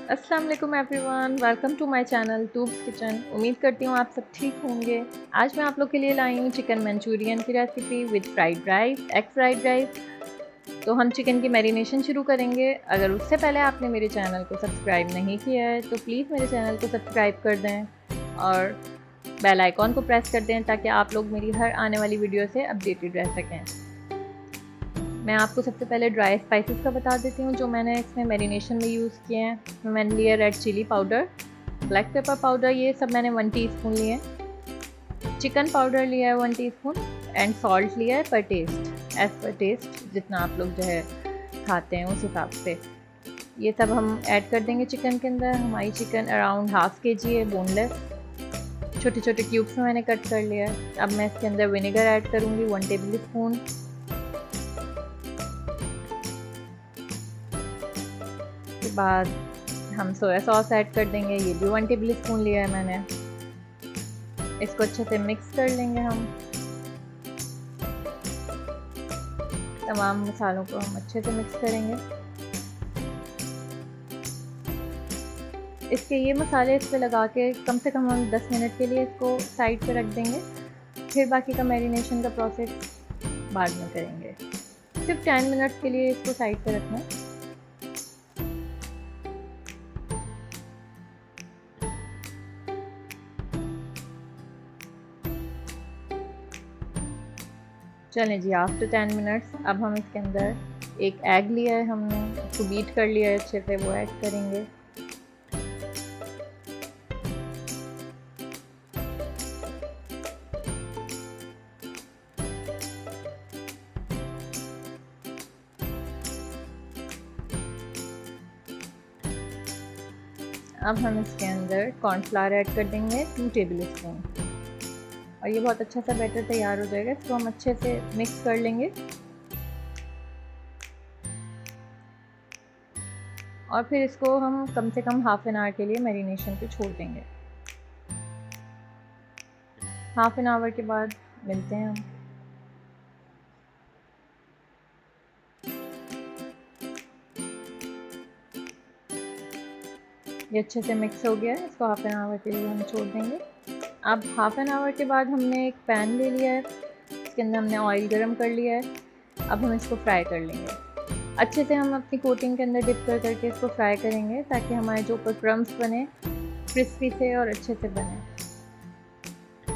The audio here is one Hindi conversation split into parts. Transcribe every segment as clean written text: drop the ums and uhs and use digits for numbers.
अस्सलाम वालेकुम everyone, welcome to my channel Tubes Kitchen. उम्मीद करती हूँ आप सब ठीक होंगे। आज मैं आप लोग के लिए लाई हूँ चिकन मंचूरियन की recipe with fried rice, egg fried rice. तो हम चिकन की मैरिनेशन शुरू करेंगे। अगर उससे पहले आपने मेरे चैनल को सब्सक्राइब नहीं किया है तो प्लीज़ मेरे चैनल को सब्सक्राइब कर दें और बेल आइकॉन को प्रेस कर दें ताकि आप लोग मेरी हर आने वाली वीडियो से अपडेटेड रह सकें। मैं आपको सबसे पहले ड्राई स्पाइसेस का बता देती हूँ जो मैंने इसमें मैरिनेशन में यूज़ किए हैं। मैंने लिया red chilli powder, black pepper powder, ये सब मैंने 1 टीस्पून लिए हैं। चिकन पाउडर लिया है 1 टीस्पून एंड सॉल्ट लिया है पर टेस्ट, एज़ पर टेस्ट, जितना आप लोग जो है खाते हैं उस हिसाब से। ये सब हम ऐड कर देंगे चिकन के अंदर। हमारी चिकन अराउंड हाफ kg है, बोनलेस। छोटे छोटे क्यूब्स में मैंने कट कर लिया है। अब मैं इसके अंदर विनेगर ऐड करूँगी 1 टेबल स्पून। के बाद हम सोया सॉस ऐड कर देंगे, ये भी 1 टेबल स्पून लिया है मैंने। इसको अच्छे से मिक्स कर लेंगे हम। तमाम मसालों को हम अच्छे से मिक्स करेंगे। इसके ये मसाले इस पे लगा के कम से कम हम 10 मिनट के लिए इसको साइड पे रख देंगे। फिर बाकी का मैरिनेशन का प्रोसेस बाद में करेंगे। सिर्फ 10 मिनट्स के लिए इसको साइड पे रखना है। चलें जी, आफ्टर 10 मिनट्स अब हम इसके अंदर एक एग लिया है हमने, उसको बीट कर लिया है अच्छे से, वो ऐड करेंगे। अब हम इसके अंदर कॉर्नफ्लावर ऐड कर देंगे 2 टेबल स्पून और ये बहुत अच्छा सा बैटर तैयार हो जाएगा। इसको हम अच्छे से मिक्स कर लेंगे और फिर इसको हम कम से कम हाफ एन आवर के लिए मैरिनेशन पे छोड़ देंगे। हाफ एन आवर के बाद मिलते हैं हम। ये अच्छे से मिक्स हो गया है, इसको हाफ एन आवर के लिए हम छोड़ देंगे। अब हाफ एन आवर के बाद हमने एक पैन ले लिया है, इसके अंदर हमने ऑयल गरम कर लिया है। अब हम इसको फ्राई कर लेंगे। अच्छे से हम अपनी कोटिंग के अंदर डिप कर करके इसको फ्राई करेंगे ताकि हमारे जो ऊपर क्रम्स बने क्रिस्पी से और अच्छे से बने।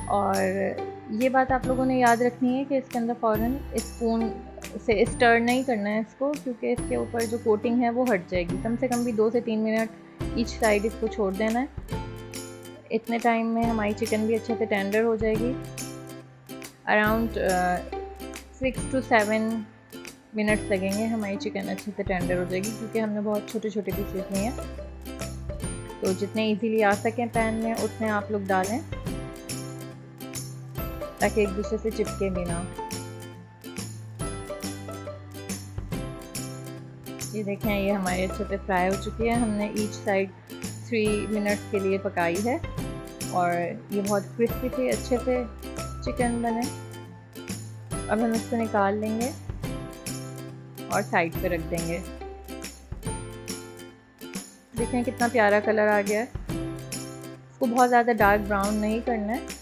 और ये बात आप लोगों ने याद रखनी है कि इसके अंदर फ़ौरन स्पून से स्टर नहीं करना है इसको, क्योंकि इसके ऊपर जो कोटिंग है वो हट जाएगी। कम से कम भी 2 से 3 मिनट ईच साइड इसको छोड़ देना है। इतने टाइम में हमारी चिकन भी अच्छे से टेंडर हो जाएगी। अराउंड 6 to 7 मिनट्स लगेंगे, हमारी चिकन अच्छे से टेंडर हो जाएगी क्योंकि हमने बहुत छोटे छोटे पीसेस लिए हैं। तो जितने इजीली आ सकें पैन में उतने आप लोग डालें ताकि एक दूसरे से चिपके भी ना। ये देखें, ये हमारी अच्छे से फ्राई हो चुकी है। हमने ईच साइड 3 मिनट्स के लिए पकाई है और ये बहुत क्रिस्पी थी, अच्छे से चिकन बने। अब हम इसको निकाल लेंगे और साइड पे रख देंगे। देखें कितना प्यारा कलर आ गया है। इसको बहुत ज़्यादा डार्क ब्राउन नहीं करना है।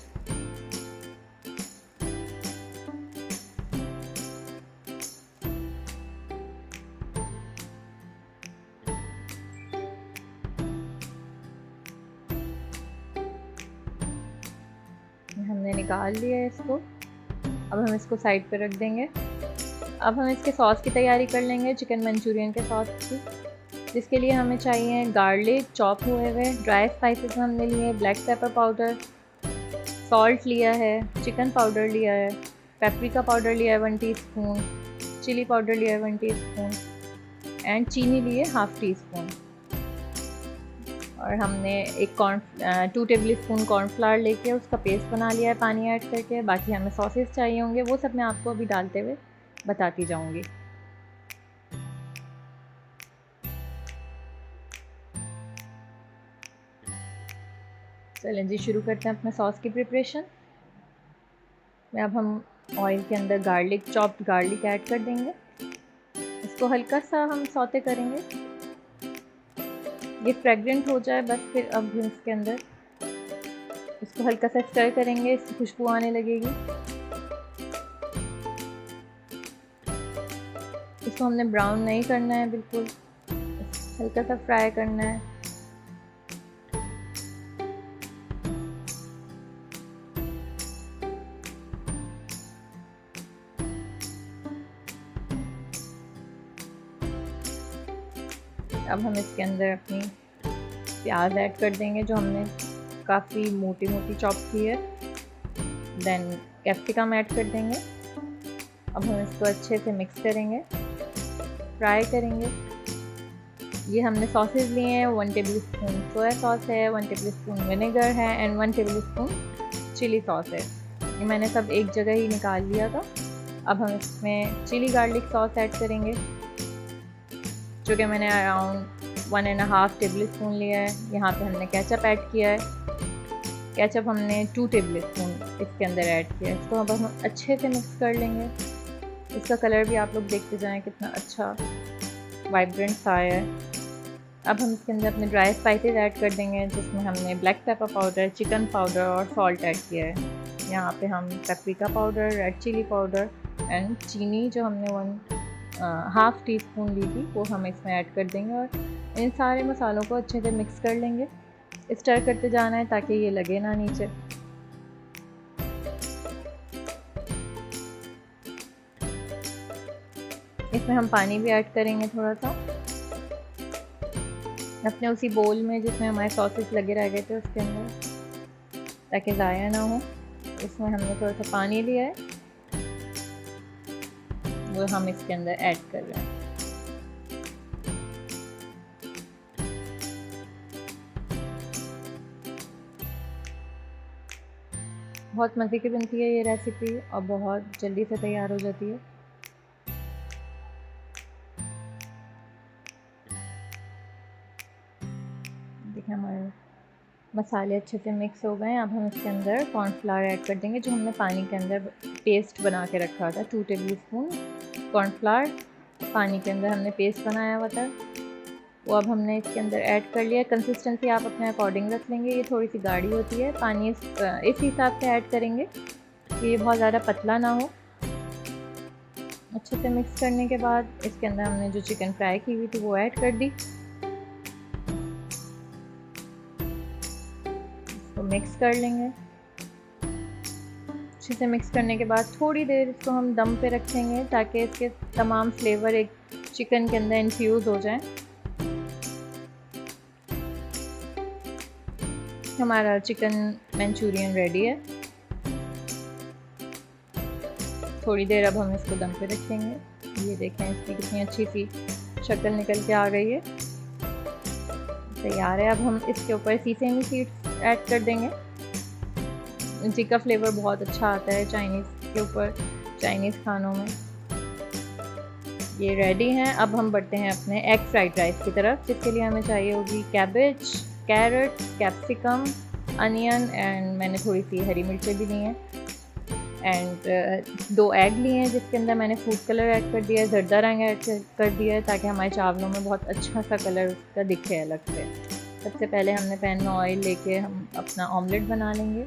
हमने निकाल लिया है इसको। अब हम इसको साइड पे रख देंगे। अब हम इसके सॉस की तैयारी कर लेंगे, चिकन मंचूरियन के सॉस की, जिसके लिए हमें चाहिए गार्लिक चॉप हुए हुए, ड्राई स्पाइसेस हमने लिए, ब्लैक पेपर पाउडर, सॉल्ट लिया है, चिकन पाउडर लिया है, पेपरिका पाउडर लिया है 1 टीस्पून, चिली पाउडर लिया है 1 टीस्पून एंड चीनी लिए हाफ टी स्पून। और हमने एक 2 टेबल स्पून कॉर्नफ्लावर लेके उसका पेस्ट बना लिया है पानी ऐड करके। बाकी हमें सॉसेस चाहिए होंगे, वो सब मैं आपको अभी डालते हुए बताती जाऊंगी। चलें जी, शुरू करते हैं अपना सॉस की प्रिपरेशन में। अब हम ऑयल के अंदर चॉप्ड गार्लिक ऐड कर देंगे। इसको हल्का सा हम सौते करेंगे। ये फ्रेगरेंट हो जाए बस, फिर अब हम इसके अंदर इसको हल्का सा स्टर करेंगे, इसकी खुशबू आने लगेगी। इसको हमने ब्राउन नहीं करना है, बिल्कुल हल्का सा फ्राई करना है। अब हम इसके अंदर अपनी प्याज ऐड कर देंगे जो हमने काफ़ी मोटी मोटी चॉप की है। देन कैप्सिकम ऐड कर देंगे। अब हम इसको अच्छे से मिक्स करेंगे, फ्राई करेंगे। ये हमने सॉसेज लिए हैं, 1 टेबल स्पून सोया सॉस है, 1 टेबल स्पून विनेगर है and 1 tablespoon chilli sauce है। ये मैंने सब एक जगह ही निकाल लिया था। अब हम इसमें चिली गार्लिक सॉस ऐड करेंगे जो कि मैंने अराउंड 1.5 टेबल स्पून लिया है। यहाँ पे हमने केचप ऐड किया है। केचप हमने 2 टेबल स्पून इसके अंदर ऐड किया है। इसको अब हम अच्छे से मिक्स कर लेंगे। इसका कलर भी आप लोग देखते जाएं कितना अच्छा वाइब्रेंट सा है। अब हम इसके अंदर अपने ड्राई स्पाइसेस ऐड कर देंगे जिसमें हमने black pepper powder, chicken powder और सॉल्ट ऐड किया है। यहाँ पे हम paprika powder, red chilli powder and चीनी जो हमने 1.5 टीस्पून ली थी वो हम इसमें ऐड कर देंगे और इन सारे मसालों को अच्छे से मिक्स कर लेंगे। स्टर करते जाना है ताकि ये लगे ना नीचे। इसमें हम पानी भी ऐड करेंगे थोड़ा सा अपने उसी बोल में जिसमें हमारे सॉसेस लगे रह गए थे उसके अंदर, ताकि ज़ाया ना हो। इसमें हमने थोड़ा सा पानी लिया है वो हम इसके अंदर ऐड कर रहे हैं। बहुत मज़े की बनती है ये रेसिपी और बहुत जल्दी से तैयार हो जाती है। देखिए हमारे मसाले अच्छे से मिक्स हो गए हैं। अब हम इसके अंदर कॉर्नफ्लावर ऐड कर देंगे जो हमने पानी के अंदर पेस्ट बना के रखा था। 2 टेबल स्पून कॉर्नफ्लावर पानी के अंदर हमने पेस्ट बनाया हुआ था वो अब हमने इसके अंदर ऐड कर लिया। कंसिस्टेंसी आप अपने अकॉर्डिंग रख लेंगे। ये थोड़ी सी गाढ़ी होती है, पानी इस हिसाब से ऐड करेंगे कि ये बहुत ज़्यादा पतला ना हो। अच्छे से मिक्स करने के बाद इसके अंदर हमने जो चिकन फ्राई की हुई थी वो ऐड कर दी। इसको मिक्स कर लेंगे। अच्छे से मिक्स करने के बाद थोड़ी देर इसको हम दम पे रखेंगे ताकि इसके तमाम फ्लेवर एक चिकन के अंदर इन्फ्यूज़ हो जाए। हमारा चिकन मंचूरियन रेडी है। थोड़ी देर अब हम इसको दम पे रखेंगे। ये देखें इसकी कितनी अच्छी सी शक्ल निकल के आ गई है, तैयार है। अब हम इसके ऊपर सीसेमी सीड्स ऐड कर देंगे। इनकी का फ्लेवर बहुत अच्छा आता है चाइनीज़ के ऊपर, चाइनीज़ खानों में। ये रेडी हैं। अब हम बढ़ते हैं अपने एग फ्राइड राइस की तरफ, जिसके लिए हमें चाहिए होगी cabbage, carrot, capsicum, onion and मैंने थोड़ी सी हरी मिर्चें भी ली हैं एंड 2 एग लिए हैं जिसके अंदर मैंने फूड कलर ऐड कर दिया है, ज़र्दा रंग ऐड कर दिया है ताकि हमारे चावलों में बहुत अच्छा सा कलर उसका दिखे अलग से। सबसे पहले हमने पैन में ऑयल लेके हम अपना ऑमलेट बना लेंगे।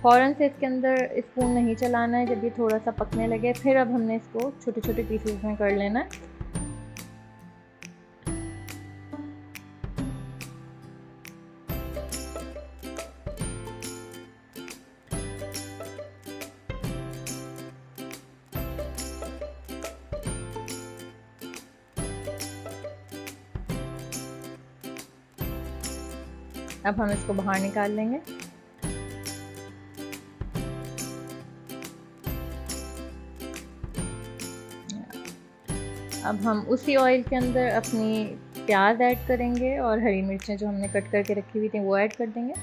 फ़ौरन से इसके अंदर स्पून नहीं चलाना है, जब ये थोड़ा सा पकने लगे फिर अब हमने इसको छोटे छोटे पीसेस में कर लेना है। अब हम इसको बाहर निकाल लेंगे। अब हम उसी ऑयल के अंदर अपनी प्याज ऐड करेंगे और हरी मिर्चें जो हमने कट करके रखी हुई थी वो ऐड कर देंगे।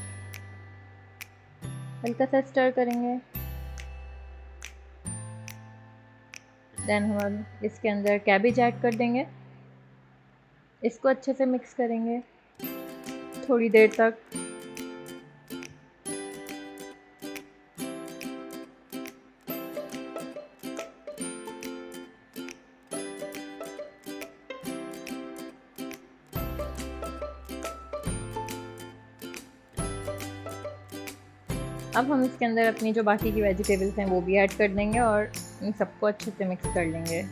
हल्का सा स्टर करेंगे। देन हम इसके अंदर कैबेज ऐड कर देंगे। इसको अच्छे से मिक्स करेंगे थोड़ी देर तक। अब हम इसके अंदर अपनी जो बाकी की वेजिटेबल्स हैं वो भी ऐड कर देंगे और इन सबको अच्छे से मिक्स कर लेंगे।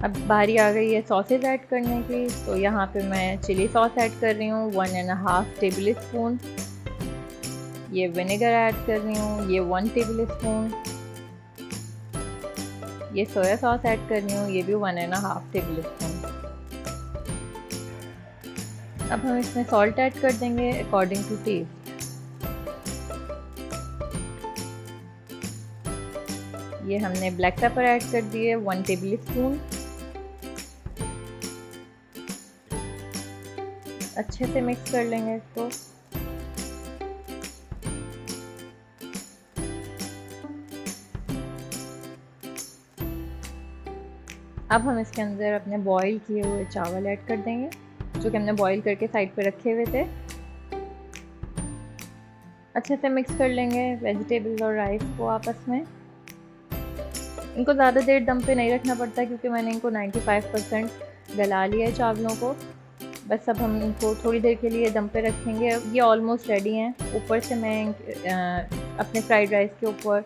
अब बारी आ गई है सॉसेज ऐड करने की, तो यहाँ पे मैं चिली सॉस ऐड कर रही हूँ 1.5 टेबल स्पून। ये विनेगर ऐड कर रही हूँ, ये 1 टेबल स्पून। ये सोया सॉस ऐड कर रही हूँ, ये भी 1.5 टेबल स्पून। अब हम इसमें सॉल्ट ऐड कर देंगे अकॉर्डिंग टू टेस्ट। ये हमने ब्लैक पेपर ऐड कर दिए 1 टेबल स्पून। अच्छे से मिक्स कर लेंगे इसको। अब हम इसके अंदर अपने बॉईल किए हुए चावल ऐड कर देंगे, जो कि हमने बॉईल करके साइड पे रखे हुए थे। अच्छे से मिक्स कर लेंगे वेजिटेबल्स और राइस को आपस में। इनको ज़्यादा देर दम पे नहीं रखना पड़ता क्योंकि मैंने इनको 95% गला लिया है चावलों को। बस अब हम इनको थोड़ी देर के लिए दम पे रखेंगे। ये ऑलमोस्ट रेडी हैं। ऊपर से मैं अपने फ्राइड राइस के ऊपर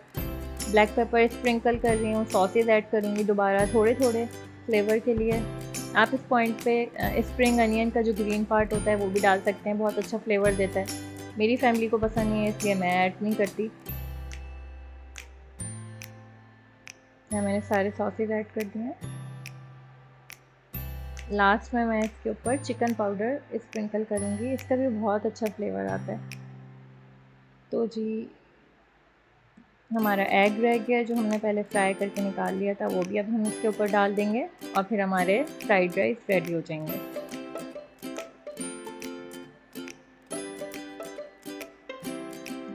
ब्लैक पेपर स्प्रिंकल कर रही हूँ, सॉसेज ऐड करूँगी दोबारा थोड़े थोड़े फ्लेवर के लिए। आप इस पॉइंट पे स्प्रिंग अनियन का जो ग्रीन पार्ट होता है वो भी डाल सकते हैं, बहुत अच्छा फ्लेवर देता है। मेरी फैमिली को पसंद नहीं है इसलिए मैं ऐड नहीं करती। मैंने सारे सॉसेज ऐड कर दिए हैं। लास्ट में मैं इसके ऊपर चिकन पाउडर स्प्रिंकल करूँगी, इसका भी बहुत अच्छा फ्लेवर आता है। तो जी हमारा एग रह गया जो हमने पहले फ्राई करके निकाल लिया था, वो भी अब हम इसके ऊपर डाल देंगे और फिर हमारे फ्राइड राइस रेडी हो जाएंगे।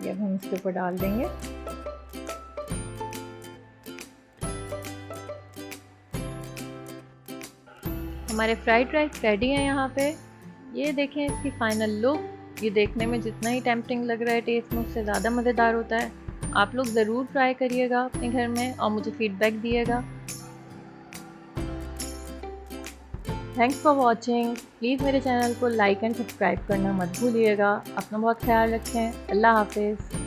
ये अब हम इसके ऊपर डाल देंगे। हमारे फ्राइड राइस रेडी हैं यहाँ पे। ये देखें इसकी फाइनल लुक। ये देखने में जितना ही टेम्पटिंग लग रहा है, टेस्ट में उससे ज़्यादा मज़ेदार होता है। आप लोग ज़रूर ट्राई करिएगा अपने घर में और मुझे फीडबैक दिएगा। Thanks for watching. प्लीज़ मेरे चैनल को लाइक एंड सब्सक्राइब करना मत भूलिएगा। अपना बहुत ख्याल रखें। अल्लाह हाफिज़।